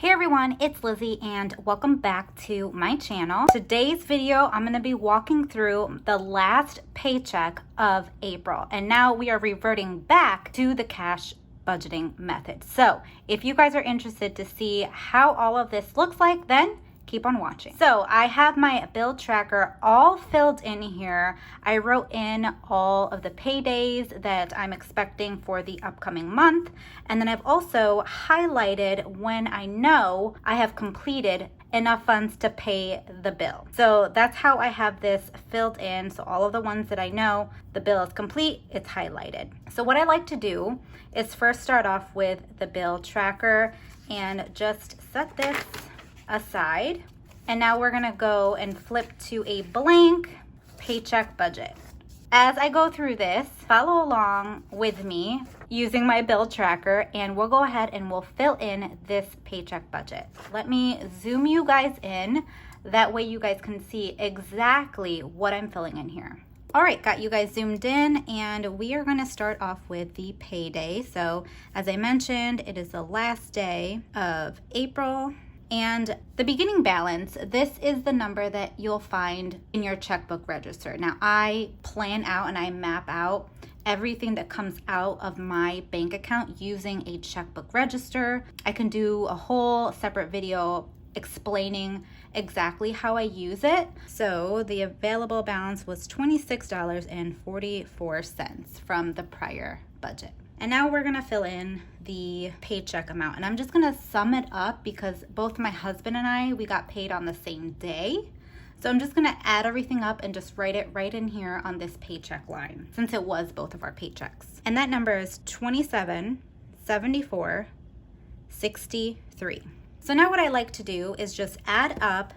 Hey everyone, it's Lizzie and welcome back to my channel. Today's video, I'm going to be walking through the last paycheck of April, and now we are reverting back to the cash budgeting method. So if you guys are interested to see how all of this looks like, then keep on watching. So I have my bill tracker all filled in here. I wrote in all of the paydays that I'm expecting for the upcoming month. And then I've also highlighted when I know I have completed enough funds to pay the bill. So that's how I have this filled in. So all of the ones that I know the bill is complete, it's highlighted. So what I like to do is first start off with the bill tracker and just set this aside. And now we're gonna go and flip to a blank paycheck budget. As I go through this, follow along with me using my bill tracker, and we'll go ahead and we'll fill in this paycheck budget. Let me zoom you guys in. That way you guys can see exactly what I'm filling in here. All right, got you guys zoomed in, and we are gonna start off with the payday. So as I mentioned, it is the last day of April. And the beginning balance, this is the number that you'll find in your checkbook register. Now, I plan out and I map out everything that comes out of my bank account using a checkbook register. I can do a whole separate video explaining exactly how I use it. So the available balance was $26.44 from the prior budget. And now we're gonna fill in the paycheck amount, and I'm just gonna sum it up because both my husband and I, we got paid on the same day. So I'm just gonna add everything up and just write it right in here on this paycheck line, since it was both of our paychecks. And that number is $27.74.63. So now what I like to do is just add up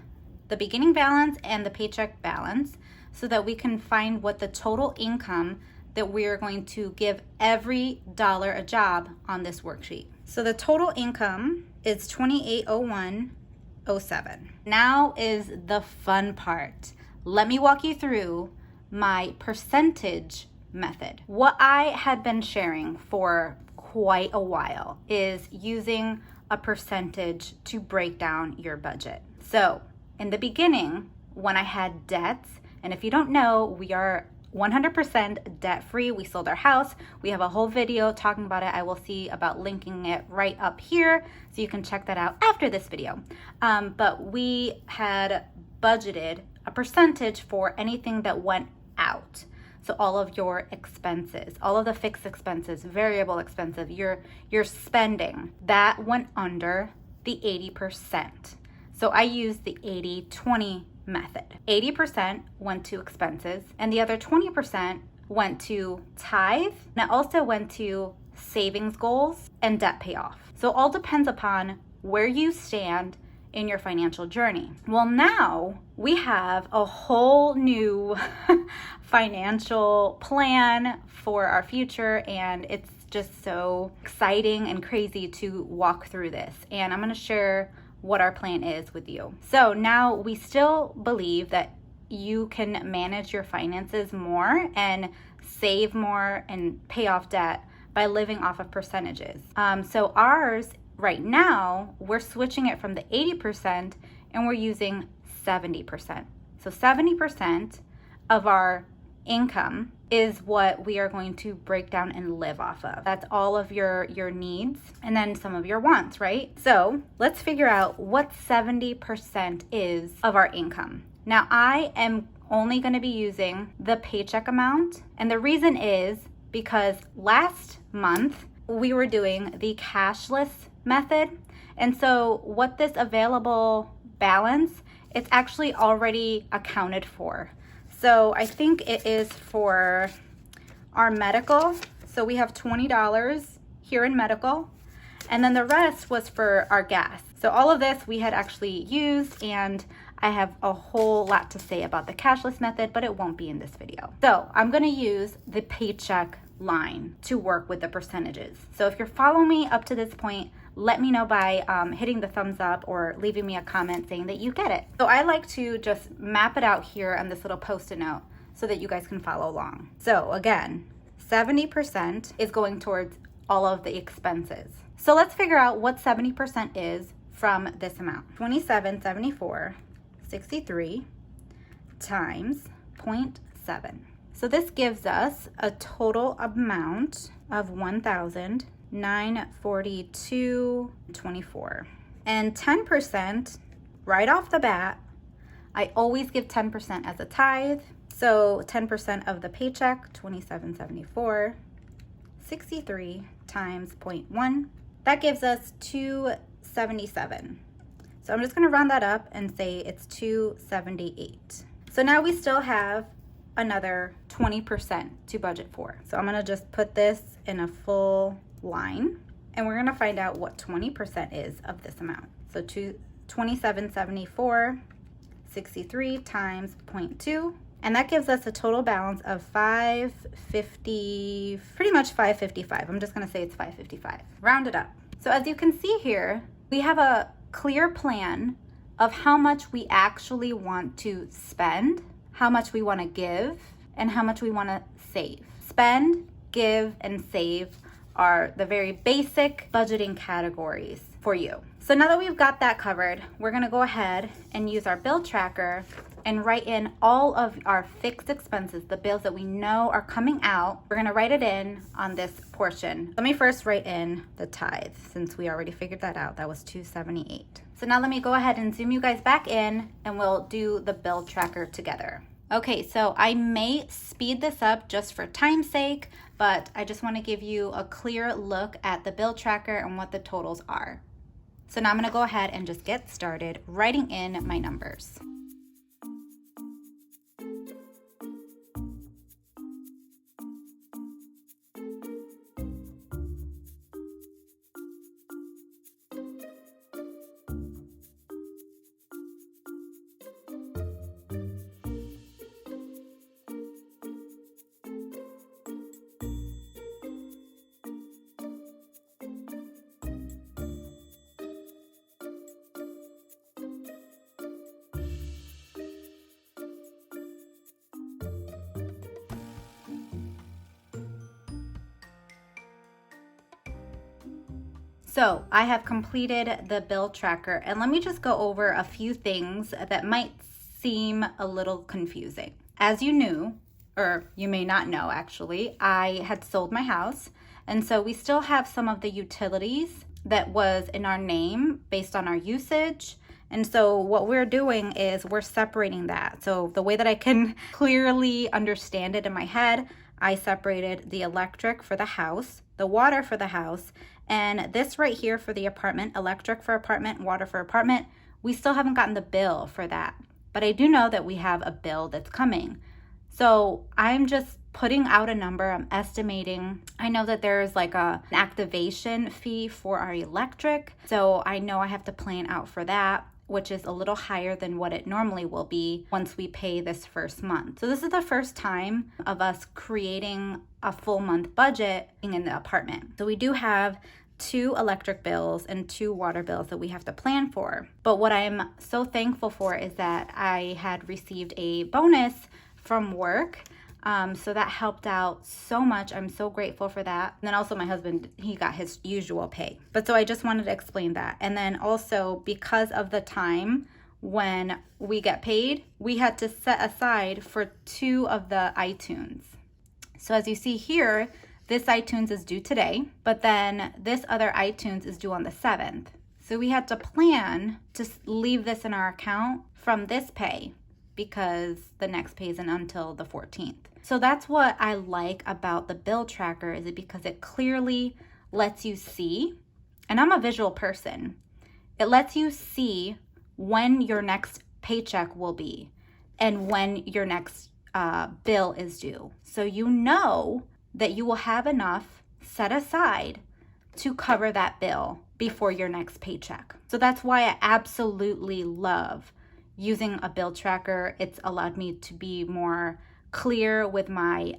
the beginning balance and the paycheck balance so that we can find what the total income that we are going to give every dollar a job on this worksheet. So the total income is $2801.07. Now is the fun part. Let me walk you through my percentage method. What I had been sharing for quite a while is using a percentage to break down your budget. So in the beginning, when I had debts, and if you don't know, we are 100% debt free. We sold our house. We have a whole video talking about it. I will see about linking it right up here so you can check that out after this video. But we had budgeted a percentage for anything that went out. So all of your expenses, all of the fixed expenses, variable expenses, your spending, that went under the 80%. So I used the 80-20 method. 80% went to expenses, and the other 20% went to tithe, and it also went to savings goals and debt payoff. So it all depends upon where you stand in your financial journey. Well, now we have a whole new financial plan for our future, and it's just so exciting and crazy to walk through this. And I'm going to share what our plan is with you. So now we still believe that you can manage your finances more and save more and pay off debt by living off of percentages. So ours right now, we're switching it from the 80% and we're using 70%. So 70% of our income is what we are going to break down and live off of. That's all of your needs and then some of your wants, right? So let's figure out what 70% is of our income. Now I am only going to be using the paycheck amount, and the reason is because last month we were doing the cashless method, and so what this available balance, it's actually already accounted for. So I think it is for our medical. So we have $20 here in medical, and then the rest was for our gas. So all of this we had actually used, and I have a whole lot to say about the cashless method, but it won't be in this video. So I'm gonna use the paycheck line to work with the percentages. So if you're following me up to this point, let me know by hitting the thumbs up or leaving me a comment saying that you get it. So I like to just map it out here on this little post-it note so that you guys can follow along. So again, 70% is going towards all of the expenses. So let's figure out what 70% is from this amount. 2774.63 times 0.7. So this gives us a total amount of $1,942.24. And 10%, right off the bat, I always give 10% as a tithe. So 10% of the paycheck, $2774.63 times 0.1. That gives us $277. So I'm just gonna round that up and say it's $278. So now we still have another 20% to budget for. So I'm gonna just put this in a full line, and we're gonna find out what 20% is of this amount. So 2774.63 times 0.2, and that gives us a total balance of 550, pretty much 555. I'm just gonna say it's 555, round it up. So as you can see here, we have a clear plan of how much we actually want to spend, how much we want to give, and how much we want to save. Spend, give, and save are the very basic budgeting categories for you. So now that we've got that covered, we're gonna go ahead and use our bill tracker and write in all of our fixed expenses, the bills that we know are coming out. We're gonna write it in on this portion. Let me first write in the tithe, since we already figured that out. That was $278. So now let me go ahead and zoom you guys back in, and we'll do the bill tracker together. Okay, so I may speed this up just for time's sake, but I just want to give you a clear look at the bill tracker and what the totals are. So now I'm going to go ahead and just get started writing in my numbers. So I have completed the bill tracker, and let me just go over a few things that might seem a little confusing. As you knew, or you may not know actually, I had sold my house, and so we still have some of the utilities that was in our name based on our usage. And so what we're doing is we're separating that. So the way that I can clearly understand it in my head, I separated the electric for the house, the water for the house, and this right here for the apartment, electric for apartment, water for apartment. We still haven't gotten the bill for that, but I do know that we have a bill that's coming. So I'm just putting out a number, I'm estimating. I know that there's like an activation fee for our electric, so I know I have to plan out for that, which is a little higher than what it normally will be once we pay this first month. So this is the first time of us creating a full month budget in the apartment. So we do have 2 electric bills and 2 water bills that we have to plan for. But what I'm so thankful for is that I had received a bonus from work. So that helped out so much. I'm so grateful for that. And then also my husband, he got his usual pay. But so I just wanted to explain that. And then also because of the time when we get paid, we had to set aside for 2 of the iTunes. So as you see here, this iTunes is due today, but then this other iTunes is due on the 7th. So we had to plan to leave this in our account from this pay because the next pay isn't until the 14th. So that's what I like about the bill tracker, is it because it clearly lets you see, and I'm a visual person, it lets you see when your next paycheck will be and when your next bill is due. So you know that you will have enough set aside to cover that bill before your next paycheck. So that's why I absolutely love using a bill tracker. It's allowed me to be more clear with my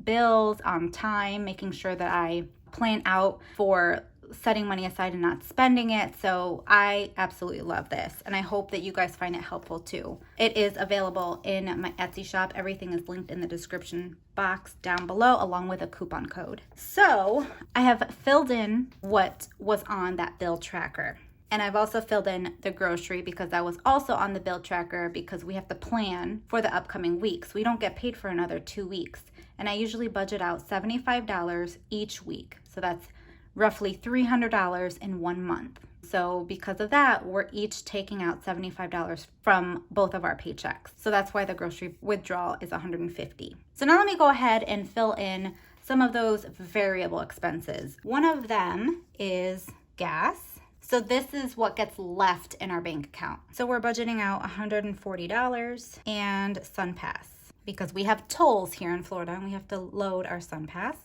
bills on time, making sure that I plan out for setting money aside and not spending it. So I absolutely love this, and I hope that you guys find it helpful too. It is available in my Etsy shop. Everything is linked in the description box down below, along with a coupon code. So I have filled in what was on that bill tracker. And I've also filled in the grocery because that was also on the bill tracker because we have to plan for the upcoming weeks. We don't get paid for another 2 weeks. And I usually budget out $75 each week. So that's roughly $300 in 1 month. So because of that, we're each taking out $75 from both of our paychecks. So that's why the grocery withdrawal is $150. So now let me go ahead and fill in some of those variable expenses. One of them is gas. So this is what gets left in our bank account. So we're budgeting out $140 and SunPass because we have tolls here in Florida and we have to load our SunPass.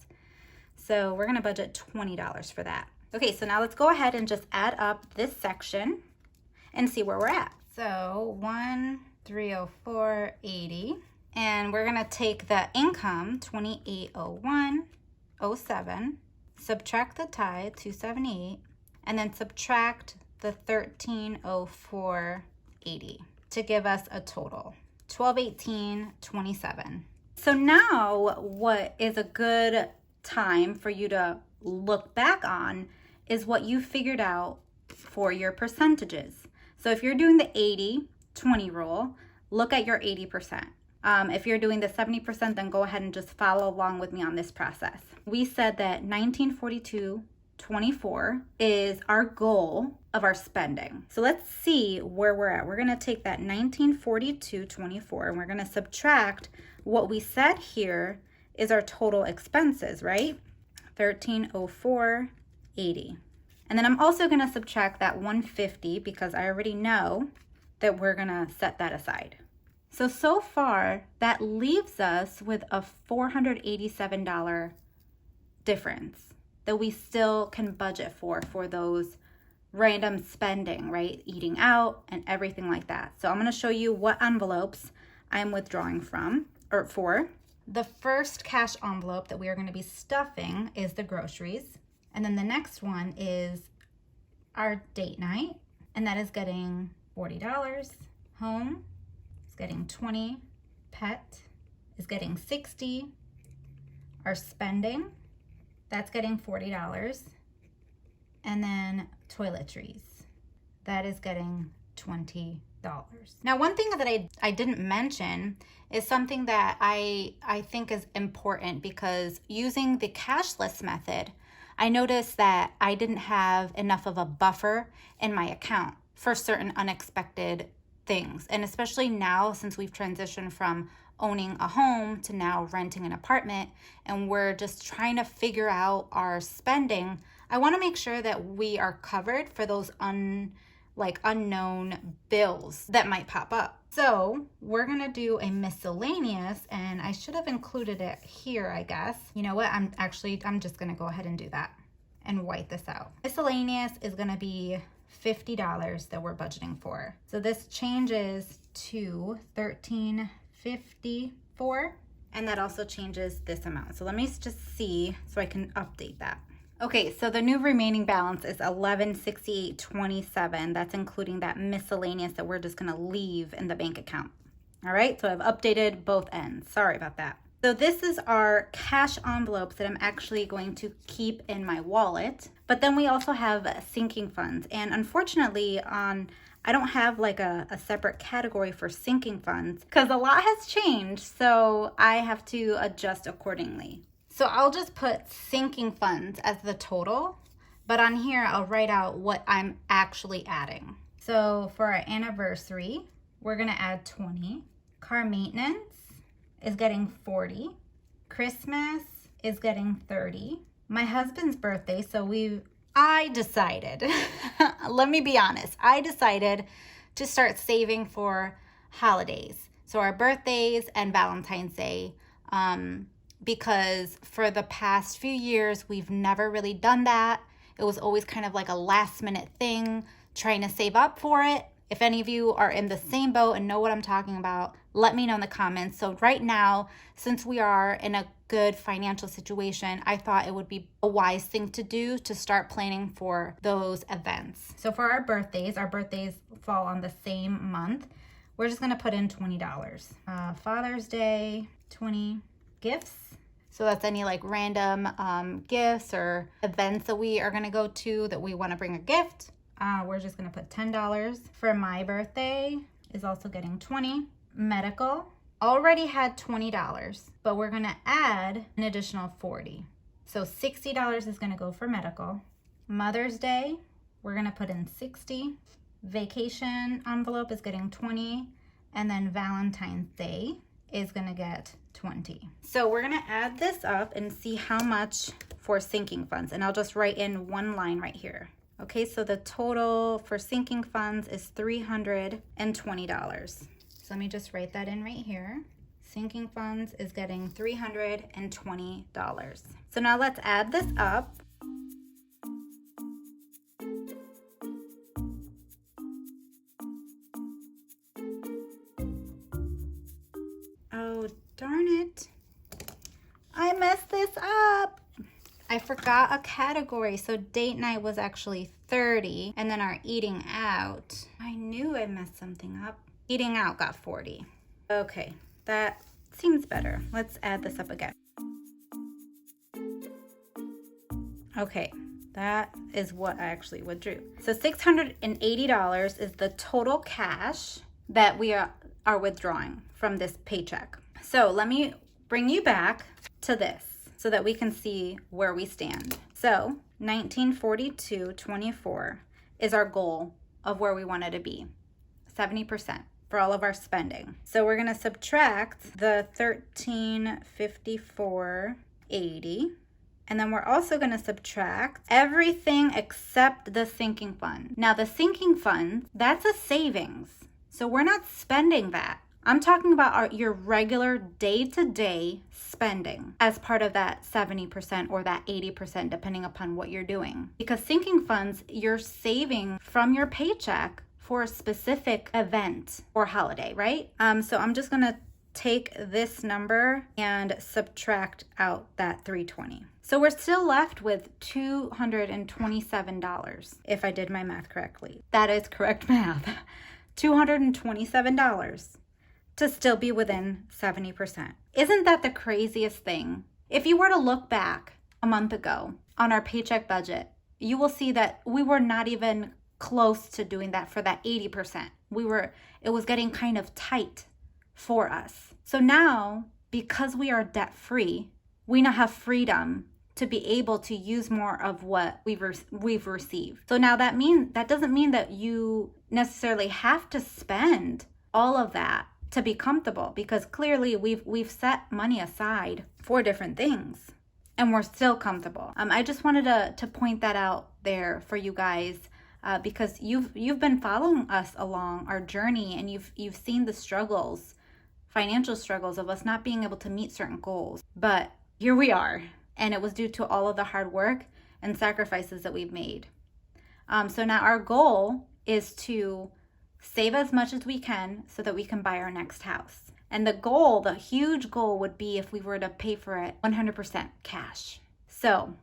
So we're gonna budget $20 for that. Okay, so now let's go ahead and just add up this section and see where we're at. So 1,304.80, and we're gonna take the income 2,801.07, subtract the tithe 278, and then subtract the 1,304.80 to give us a total 1,218.27. So now what is a good time for you to look back on is what you figured out for your percentages. So if you're doing the 80-20 rule, look at your 80%. If you're doing the 70%, then go ahead and just follow along with me on this process. We said that 1942.24 is our goal of our spending. So let's see where we're at. We're gonna take that 1942.24 and we're gonna subtract what we said here is our total expenses, right? 1,304.80. And then I'm also gonna subtract that 150 because I already know that we're gonna set that aside. So far, that leaves us with a $487 difference that we still can budget for those random spending, right? Eating out and everything like that. So I'm gonna show you what envelopes I'm withdrawing from or for. The first cash envelope that we are gonna be stuffing is the groceries. And then the next one is our date night, and that is getting $40. Home is getting $20. Pet is getting $60. Our spending, that's getting $40. And then toiletries, that is getting $20. Now, one thing that I didn't mention is something that I think is important because using the cashless method, I noticed that I didn't have enough of a buffer in my account for certain unexpected things. And especially now, since we've transitioned from owning a home to now renting an apartment, and we're just trying to figure out our spending, I want to make sure that we are covered for those unknown bills that might pop up. So we're gonna do a miscellaneous, and I should have included it here, I guess. You know what, I'm just gonna go ahead and do that and white this out. Miscellaneous is gonna be $50 that we're budgeting for. So this changes to $13.54, and that also changes this amount. So let me just see so I can update that. Okay, so the new remaining balance is $1168.27. That's including that miscellaneous that we're just gonna leave in the bank account. All right, so I've updated both ends. Sorry about that. So this is our cash envelopes that I'm actually going to keep in my wallet. But then we also have sinking funds. And unfortunately, I don't have like a separate category for sinking funds because a lot has changed. So I have to adjust accordingly. So I'll just put sinking funds as the total, but on here I'll write out what I'm actually adding. So for our anniversary, we're gonna add 20. Car maintenance is getting 40. Christmas is getting 30. My husband's birthday, I decided, let me be honest, I decided to start saving for holidays. So our birthdays and Valentine's Day, because for the past few years, we've never really done that. It was always kind of like a last minute thing, trying to save up for it. If any of you are in the same boat and know what I'm talking about, let me know in the comments. So right now, since we are in a good financial situation, I thought it would be a wise thing to do to start planning for those events. So for our birthdays fall on the same month. We're just gonna put in $20. Father's Day, 20. Gifts. So that's any random gifts or events that we are gonna go to that we wanna bring a gift. we're just gonna put $10. For my birthday is also getting 20. Medical already had $20, but we're gonna add an additional 40. So $60 is gonna go for medical. Mother's Day, we're gonna put in 60. Vacation envelope is getting 20. And then Valentine's Day is gonna get 20. So we're gonna add this up and see how much for sinking funds. And I'll just write in one line right here. Okay, so the total for sinking funds is $320. So let me just write that in right here. Sinking funds is getting $320. So now let's add this up. Oh, darn it. I messed this up. I forgot a category. So date night was actually 30, and then our eating out, I knew I messed something up. Eating out got 40. Okay, that seems better. Let's add this up again. Okay, that is what I actually withdrew. So $680 is the total cash that we are withdrawing from this paycheck. So let me bring you back to this so that we can see where we stand. So 1942.24 is our goal of where we wanted to be, 70% for all of our spending. So we're gonna subtract the $1354.80, and then we're also gonna subtract everything except the sinking fund. Now the sinking fund, that's a savings. So we're not spending that. I'm talking about your regular day-to-day spending as part of that 70% or that 80%, depending upon what you're doing. Because sinking funds, you're saving from your paycheck for a specific event or holiday, right? So I'm just gonna take this number and subtract out that $320. So we're still left with $227, if I did my math correctly. That is correct math. $227 to still be within 70%. Isn't that the craziest thing? If you were to look back a month ago on our paycheck budget, you will see that we were not even close to doing that for that 80%. It was getting kind of tight for us. So now, because we are debt free, we now have freedom to be able to use more of what we've received. So now that doesn't mean that you necessarily have to spend all of that to be comfortable, because clearly we've set money aside for different things and we're still comfortable. I just wanted to point that out there for you guys, because you've been following us along our journey, and you've seen the struggles, financial struggles of us not being able to meet certain goals. But here we are, and it was due to all of the hard work and sacrifices that we've made. So now our goal is to save as much as we can so that we can buy our next house. And the huge goal would be if we were to pay for it 100% cash. So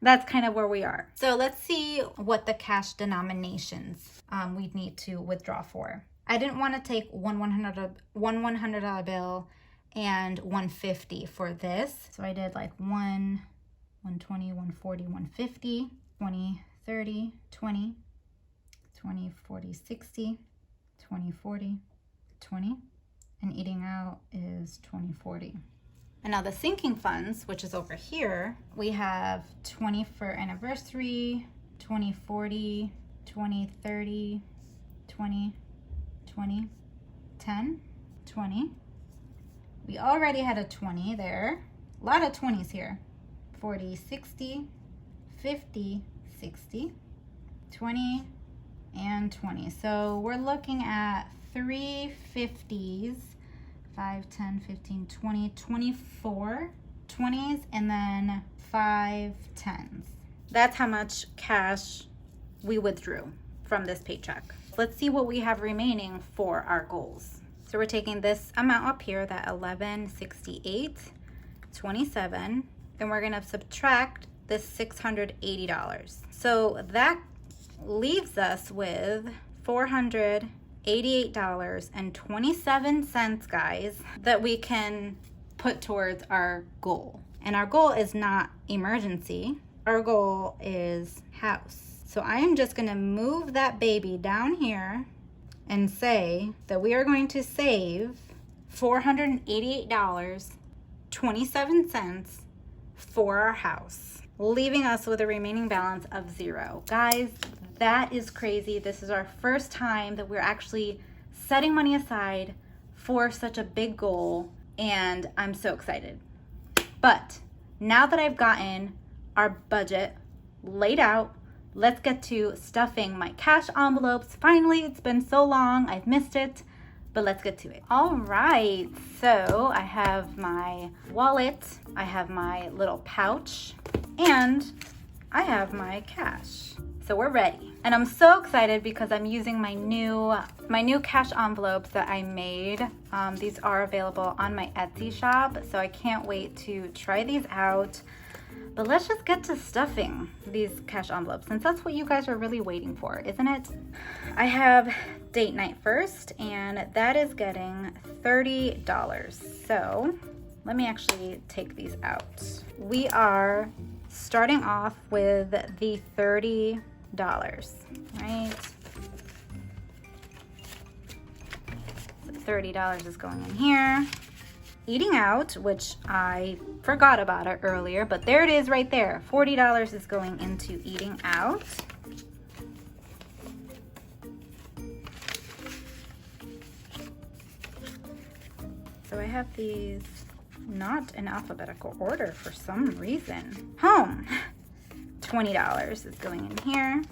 that's kind of where we are. So let's see what the cash denominations we'd need to withdraw for. I didn't want to take one $100 bill and 150 for this. So I did like 120, 140, 150, 20, 30, 20, 20, 40, 60, 20, 40, 20, and eating out is 20, 40. And now the sinking funds, which is over here, we have 20 for anniversary, 20, 40, 20, 30, 20, 20, 10, 20. We already had a 20 there. A lot of 20s here. 40, 60, 50, 60, 20, and 20. So we're looking at 3 50s, 5, 10, 15, 20, 24 20s, and then 5 10s. That's how much cash we withdrew from this paycheck. Let's see what we have remaining for our goals. So we're taking this amount up here, that $1168.27, then we're gonna subtract this $680. So that leaves us with $488.27, guys, that we can put towards our goal. And our goal is not emergency. Our goal is house. So I am just gonna move that baby down here and say that we are going to save $488.27 for our house, leaving us with a remaining balance of $0. Guys, that is crazy. This is our first time that we're actually setting money aside for such a big goal, and I'm so excited. But now that I've gotten our budget laid out, let's get to stuffing my cash envelopes. Finally, it's been so long, I've missed it, but let's get to it. All right, so I have my wallet, I have my little pouch, and I have my cash. So we're ready. And I'm so excited because I'm using my new cash envelopes that I made. These are available on my Etsy shop, so I can't wait to try these out. But let's just get to stuffing these cash envelopes, since that's what you guys are really waiting for, isn't it? I have date night first, and that is getting $30. So let me actually take these out. We are starting off with the $30, right? So $30 is going in here. Eating out, which I forgot about it earlier, but there it is right there. $40 is going into eating out. So I have these not in alphabetical order for some reason. Home, $20 is going in here.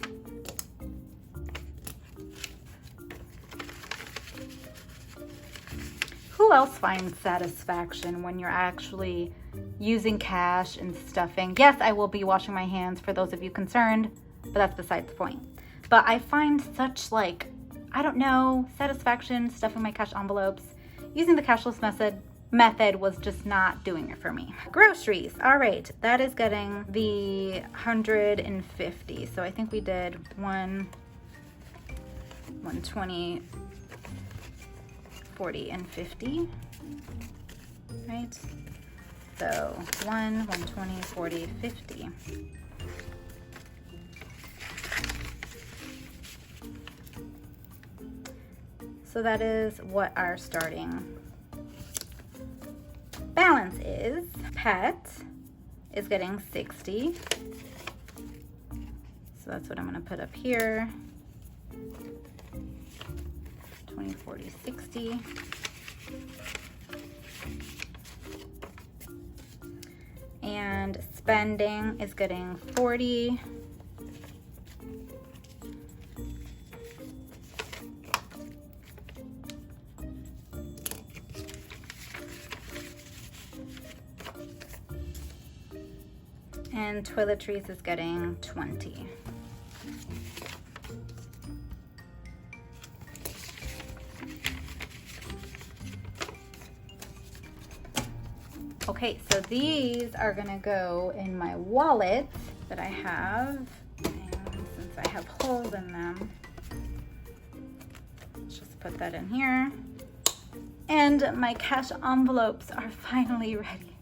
Who else finds satisfaction when you're actually using cash and stuffing? Yes, I will be washing my hands for those of you concerned, but that's besides the point. But I find such, like, I don't know, satisfaction stuffing my cash envelopes. Using the cashless method was just not doing it for me. Groceries, all right, that is getting the $150. So I think we did 120, 40, and 50, right? So 120, 40, 50. So that is what our starting balance is. Pet is getting 60. So that's what I'm gonna put up here. 20, 40, 60. And spending is getting 40. And toiletries is getting 20. Okay, so these are gonna go in my wallet that I have. And since I have holes in them, let's just put that in here. And my cash envelopes are finally ready.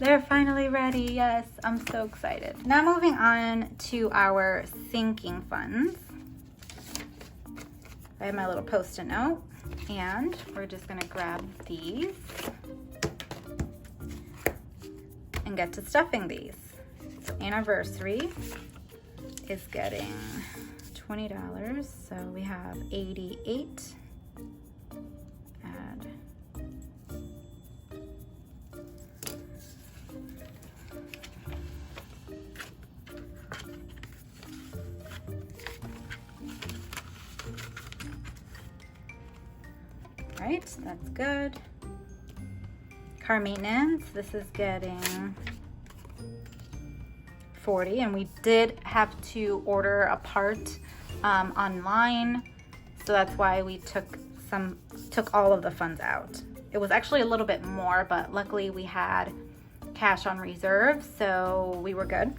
They're finally ready, yes, I'm so excited. Now moving on to our sinking funds. I have my little Post-it note, and we're just gonna grab these and get to stuffing these. So anniversary is getting $20, so we have 88. Add. Right, that's good. Car maintenance, this is getting 40, and we did have to order a part online, so that's why we took all of the funds out. It was actually a little bit more, but luckily we had cash on reserve, so we were good.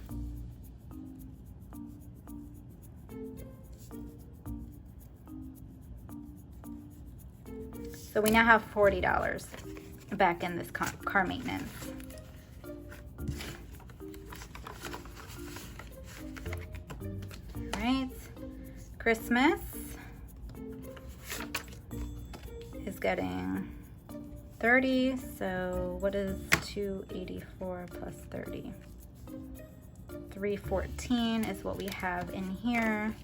So we now have $40 back in this car maintenance. Christmas is getting 30, so what is 284 plus 30? 314 is what we have in here.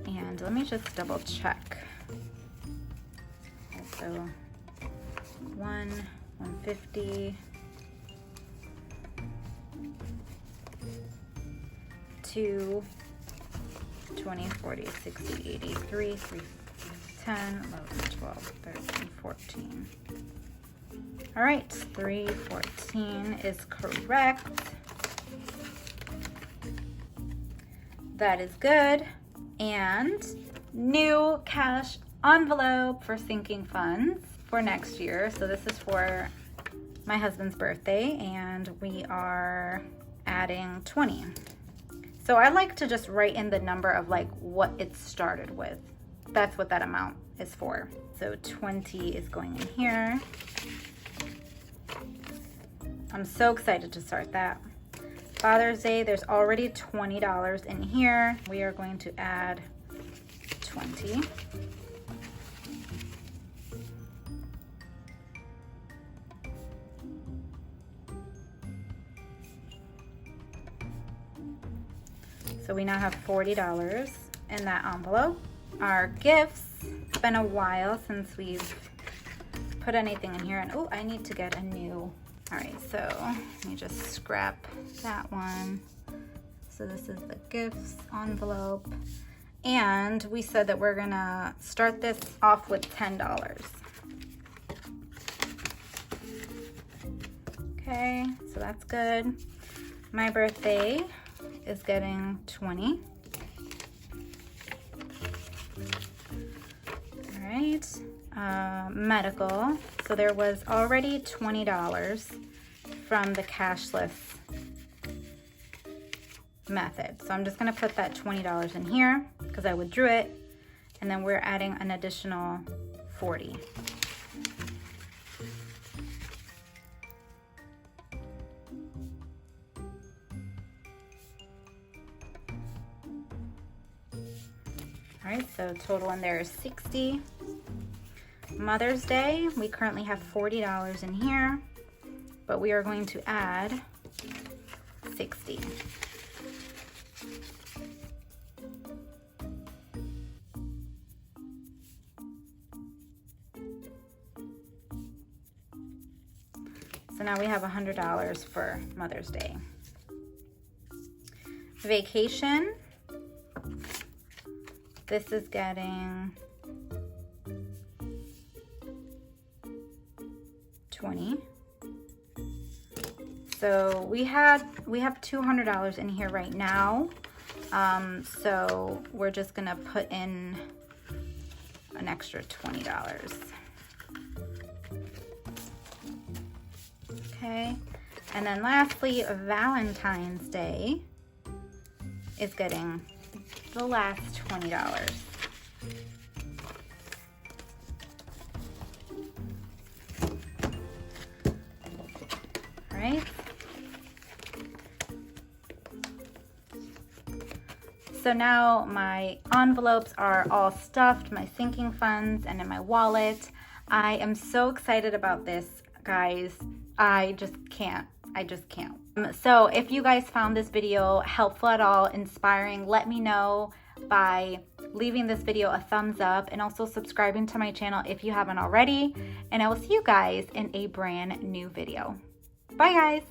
And let me just double check. So 150, 2, 20, 40, 60, 83, 3, 10, 11, 12, 13, 14. All right, 314 is correct. That is good. And new cash envelope for sinking funds for next year. So this is for my husband's birthday, and we are adding 20. So I like to just write in the number of like what it started with. That's what that amount is for. So 20 is going in here. I'm so excited to start that. Father's Day, there's already $20 in here. We are going to add 20. So we now have $40 in that envelope. Our gifts, it's been a while since we've put anything in here. And oh, I need to get a new. All right, so let me just scrap that one. So this is the gifts envelope. And we said that we're gonna start this off with $10. Okay, so that's good. My birthday is getting 20. All right, medical. So there was already $20 from the cashless method. So I'm just gonna put that $20 in here because I withdrew it, and then we're adding an additional 40. All right, so total in there is 60. Mother's Day, we currently have $40 in here, but we are going to add 60. So now we have $100 for Mother's Day. Vacation, this is getting 20. So we have $200 in here right now. So we're just gonna put in an extra $20. Okay, and then lastly, Valentine's Day is getting the last $20. All right. So now my envelopes are all stuffed, my sinking funds, and in my wallet. I am so excited about this, guys. I just can't. So if you guys found this video helpful at all, inspiring, let me know by leaving this video a thumbs up and also subscribing to my channel if you haven't already. And I will see you guys in a brand new video. Bye, guys.